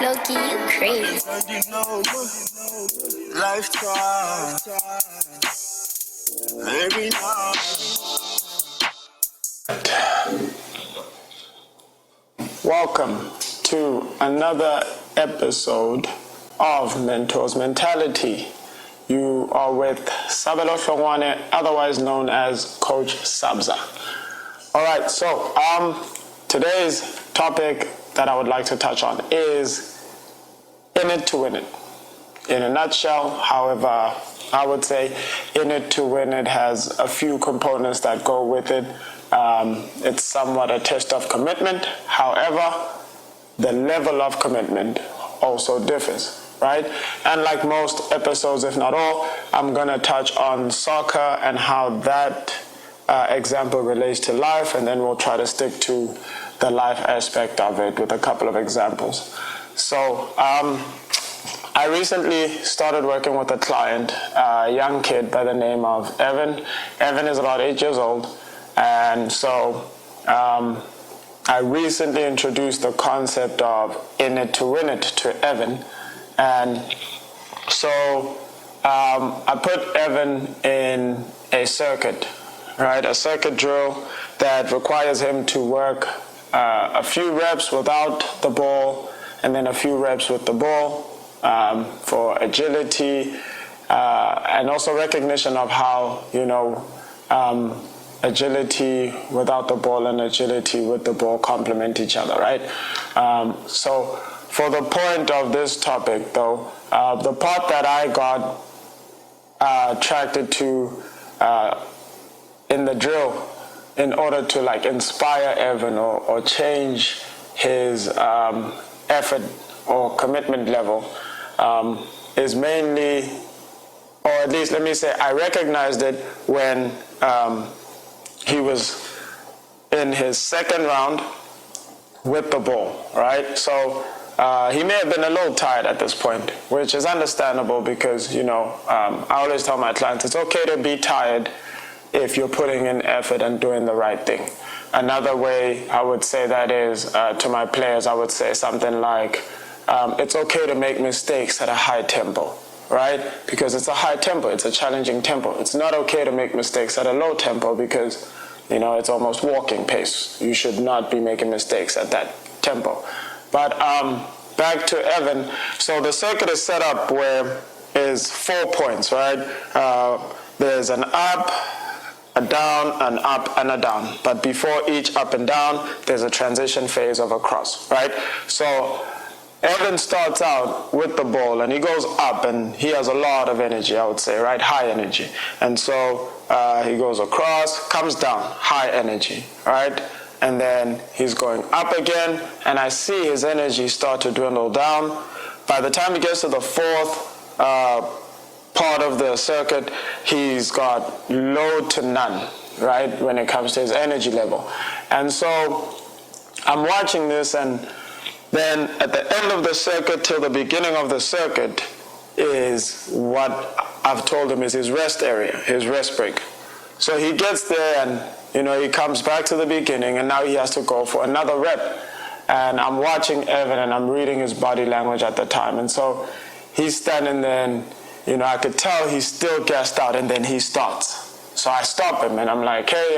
Loki, you crazy. Life try. Every night. Welcome to another episode of Mentors Mentality. You are with Sabelo Shongwane, otherwise known as Coach Sabza. Alright, so today's topic that I would like to touch on is in it to win it. In a nutshell, however, I would say in it to win it has a few components that go with it. It's somewhat a test of commitment. However, the level of commitment also differs, right? And like most episodes, if not all, I'm going to touch on soccer and how that example relates to life, and then we'll try to stick to the life aspect of it with a couple of examples. So, I recently started working with a client, a young kid by the name of Evan. Evan is about 8 years old, and so I recently introduced the concept of in it to win it to Evan, and so I put Evan in a circuit, right? A circuit drill that requires him to work a few reps without the ball and then a few reps with the ball for agility and also recognition of how, agility without the ball and agility with the ball complement each other, right? So for the point of this topic, though, the part that I got attracted to in the drill in order to inspire Evan or change his effort or commitment level is mainly, or at least let me say, I recognized it when he was in his second round with the ball, right? So he may have been a little tired at this point, which is understandable because, I always tell my clients it's okay to be tired if you're putting in effort and doing the right thing. Another way I would say that is, to my players, I would say something like, it's okay to make mistakes at a high tempo, right? Because it's a high tempo, it's a challenging tempo. It's not okay to make mistakes at a low tempo because, it's almost walking pace. You should not be making mistakes at that tempo. But back to Evan. So the circuit is set up where is 4 points, right? There's an up, a down, an up, and a down. But before each up and down, there's a transition phase of a cross, right? So Evan starts out with the ball and he goes up and he has a lot of energy, I would say, right? High energy. And so he goes across, comes down, high energy, right? And then he's going up again and I see his energy start to dwindle down. By the time he gets to the fourth part of the circuit, he's got low to none, right? When it comes to his energy level. And so I'm watching this, and then at the end of the circuit till the beginning of the circuit is what I've told him is his rest area, his rest break. So he gets there and, he comes back to the beginning and now he has to go for another rep. And I'm watching Evan and I'm reading his body language at the time. And so he's standing there and, I could tell he's still gassed out, and then he starts. So I stop him and I'm like, hey,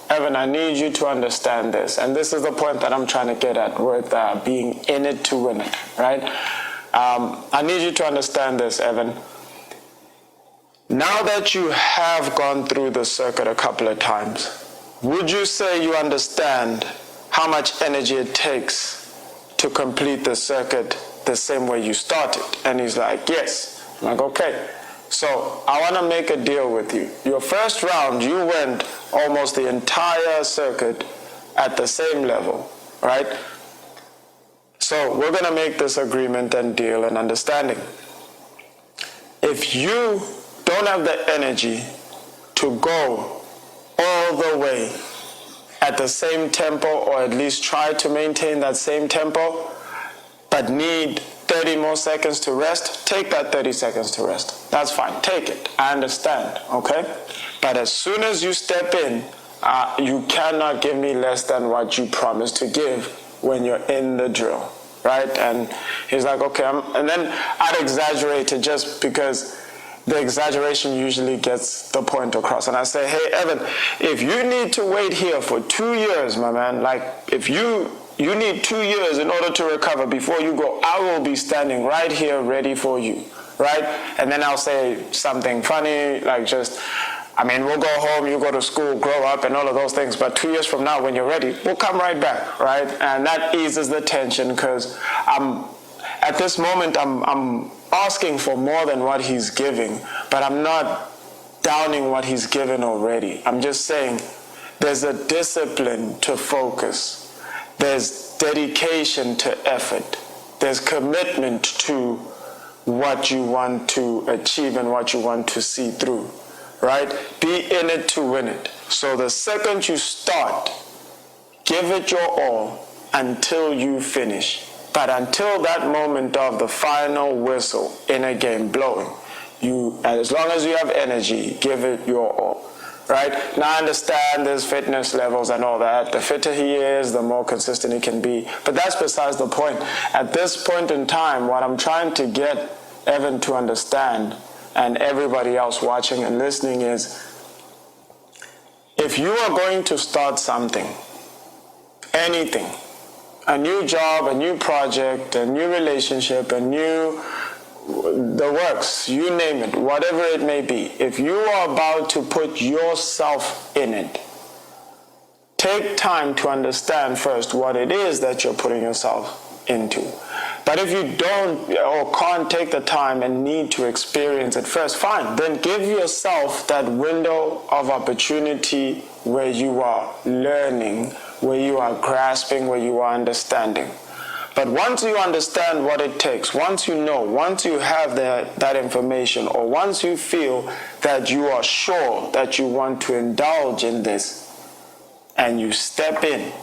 Evan, I need you to understand this. And this is the point that I'm trying to get at with being in it to win it, right? I need you to understand this, Evan. Now that you have gone through the circuit a couple of times, would you say you understand how much energy it takes to complete the circuit the same way you started? And he's like, yes. I'm like, okay. So I want to make a deal with you. Your first round, you went almost the entire circuit at the same level, right? So we're going to make this agreement and deal and understanding. If you don't have the energy to go all the way at the same tempo, or at least try to maintain that same tempo, but need 30 more seconds to rest, take that 30 seconds to rest. That's fine. Take it. I understand. Okay? But as soon as you step in, you cannot give me less than what you promised to give when you're in the drill. right? And he's like, okay, and then I'd exaggerate it just because the exaggeration usually gets the point across. And I say, hey, Evan, if you need to wait here for 2 years, my man, like if you need 2 years in order to recover before you go, I will be standing right here ready for you, right? And then I'll say something funny, like we'll go home, you go to school, grow up, and all of those things. But 2 years from now, when you're ready, we'll come right back, right? And that eases the tension because at this moment, I'm asking for more than what he's giving, but I'm not downing what he's given already. I'm just saying there's a discipline to focus. There's dedication to effort. There's commitment to what you want to achieve and what you want to see through, right? Be in it to win it. So the second you start, give it your all until you finish. But until that moment of the final whistle in a game blowing, as long as you have energy, give it your all, right? Now I understand there's fitness levels and all that. The fitter he is, the more consistent he can be. But that's besides the point. At this point in time, what I'm trying to get Evan to understand, and everybody else watching and listening, is if you are going to start something, anything, a new job, a new project, a new relationship, the works, you name it, whatever it may be, if you are about to put yourself in it, take time to understand first what it is that you're putting yourself into. But if you don't or can't take the time and need to experience it first, fine, then give yourself that window of opportunity where you are learning, where you are grasping, where you are understanding. But once you understand what it takes, once you know, once you have that information, or once you feel that you are sure that you want to indulge in this, and you step in,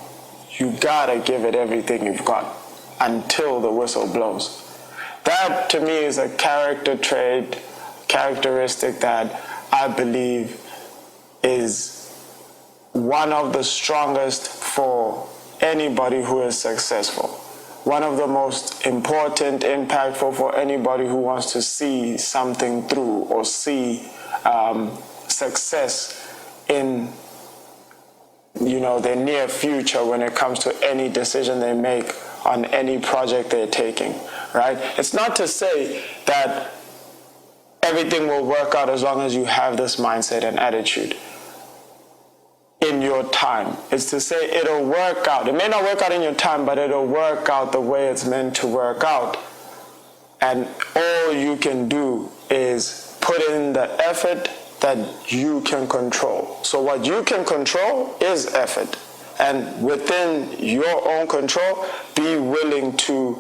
you gotta give it everything you've got until the whistle blows. That to me is a characteristic that I believe is one of the strongest for anybody who is successful. One of the most important, impactful for anybody who wants to see something through or see success in their near future when it comes to any decision they make on any project they're taking, right? It's not to say that everything will work out as long as you have this mindset and attitude in your time. It's to say it'll work out. It may not work out in your time, but it'll work out the way it's meant to work out. And all you can do is put in the effort that you can control. So what you can control is effort. And within your own control, be willing to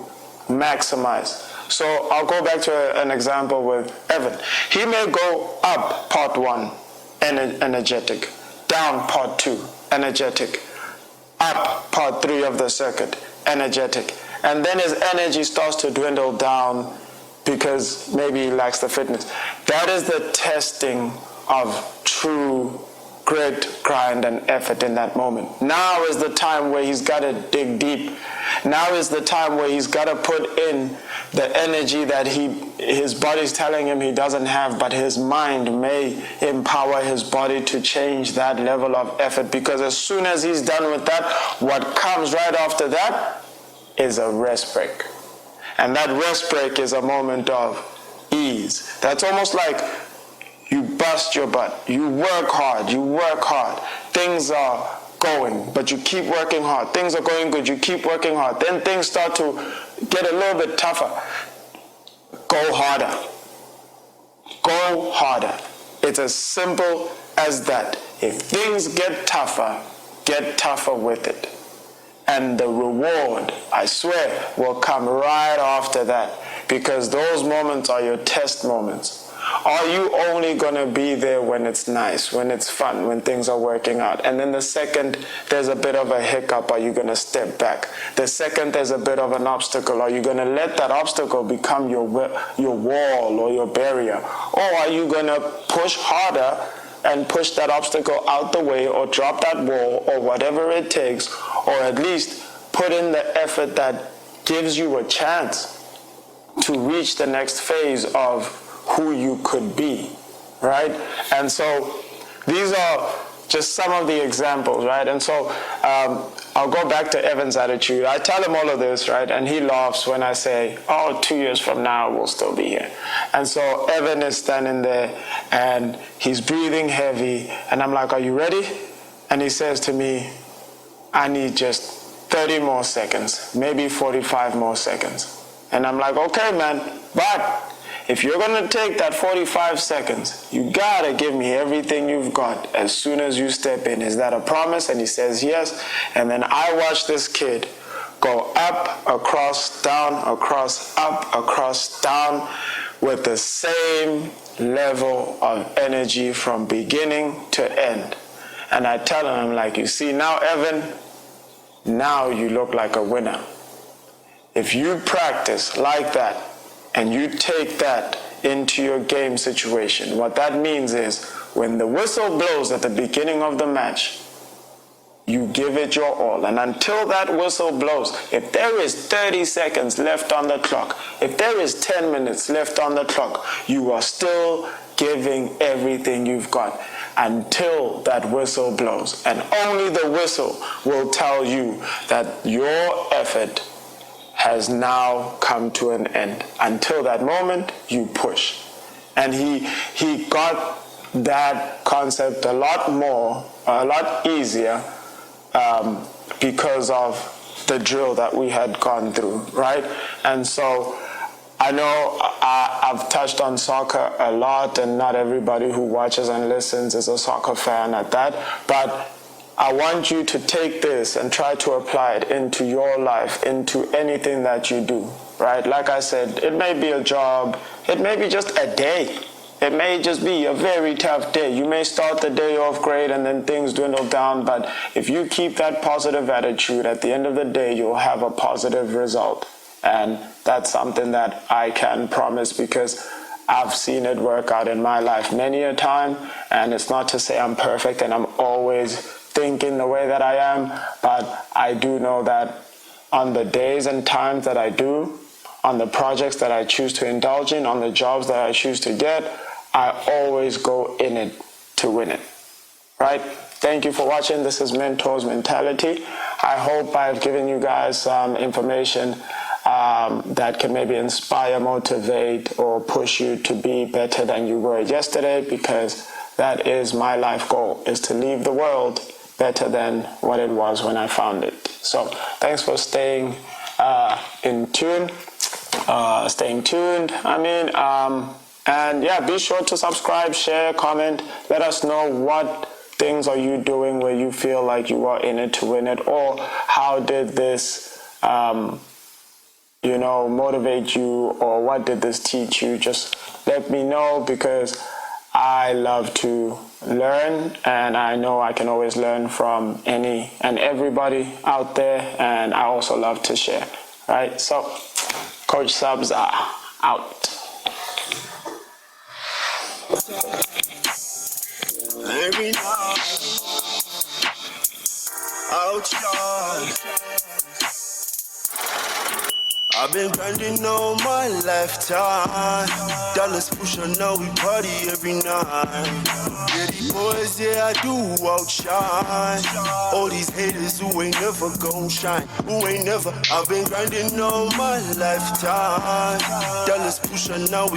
maximize. So I'll go back to an example with Evan. He may go up part 1, energetic, down part 2, energetic, up part 3 of the circuit, energetic. And then his energy starts to dwindle down because maybe he lacks the fitness. That is the testing of true grit, grind, and effort in that moment. Now is the time where he's got to dig deep. Now is the time where he's got to put in the energy that his body's telling him he doesn't have, but his mind may empower his body to change that level of effort, because as soon as he's done with that, what comes right after that is a rest break. And that rest break is a moment of ease. That's almost like you bust your butt. You work hard. Things are going, but you keep working hard. Things are going good. You keep working hard. Then things start to get a little bit tougher. Go harder. Go harder. It's as simple as that. If things get tougher with it. And the reward, I swear, will come right after that, because those moments are your test moments. Are you only going to be there when it's nice, when it's fun, when things are working out? And then the second there's a bit of a hiccup, are you going to step back? The second there's a bit of an obstacle, are you going to let that obstacle become your wall or your barrier? Or are you going to push harder and push that obstacle out the way, or drop that wall, or whatever it takes, or at least put in the effort that gives you a chance to reach the next phase of who you could be, right? And so these are just some of the examples, right? And so I'll go back to Evan's attitude. I tell him all of this, right? And he laughs when I say, oh, 2 years from now, we'll still be here. And so Evan is standing there and he's breathing heavy. And I'm like, are you ready? And he says to me, I need just 30 more seconds, maybe 45 more seconds. And I'm like, okay, man, but if you're going to take that 45 seconds, you got to give me everything you've got as soon as you step in. Is that a promise? And he says, yes. And then I watch this kid go up, across, down, across, up, across, down with the same level of energy from beginning to end. And I tell him, I'm like, you see now, Evan, now you look like a winner. If you practice like that, and you take that into your game situation, what that means is when the whistle blows at the beginning of the match, you give it your all. And until that whistle blows, if there is 30 seconds left on the clock, if there is 10 minutes left on the clock, you are still giving everything you've got until that whistle blows. And only the whistle will tell you that your effort has now come to an end. Until that moment, you push. And he got that concept a lot easier because of the drill that we had gone through, right? And so I know I've touched on soccer a lot, and not everybody who watches and listens is a soccer fan at that, but I want you to take this and try to apply it into your life, into anything that you do, right? Like I said, it may be a job, it may be just a day. It may just be a very tough day. You may start the day off great and then things dwindle down, but if you keep that positive attitude, at the end of the day, you'll have a positive result. And that's something that I can promise because I've seen it work out in my life many a time, and it's not to say I'm perfect and I'm always thinking the way that I am, but I do know that on the days and times that I do, on the projects that I choose to indulge in, on the jobs that I choose to get, I always go in it to win it, right? Thank you for watching. This is Mentor's Mentality. I hope I've given you guys some information that can maybe inspire, motivate, or push you to be better than you were yesterday, because that is my life goal, is to leave the world better than what it was when I found it. So thanks for staying tuned. And yeah, be sure to subscribe, share, comment. Let us know what things are you doing where you feel like you are in it to win it, or how did this motivate you, or what did this teach you? Just let me know, because I love to learn, and I know I can always learn from any and everybody out there, and I also love to share, right? So, Coach Subs are out. Every night, outside, I've been grinding all my lifetime. Dollars push on, now we party every night. Yeah, these boys, yeah, I do outshine all these haters who ain't never gon' shine, who ain't never. I've been grinding all my lifetime. Dollars push on, now we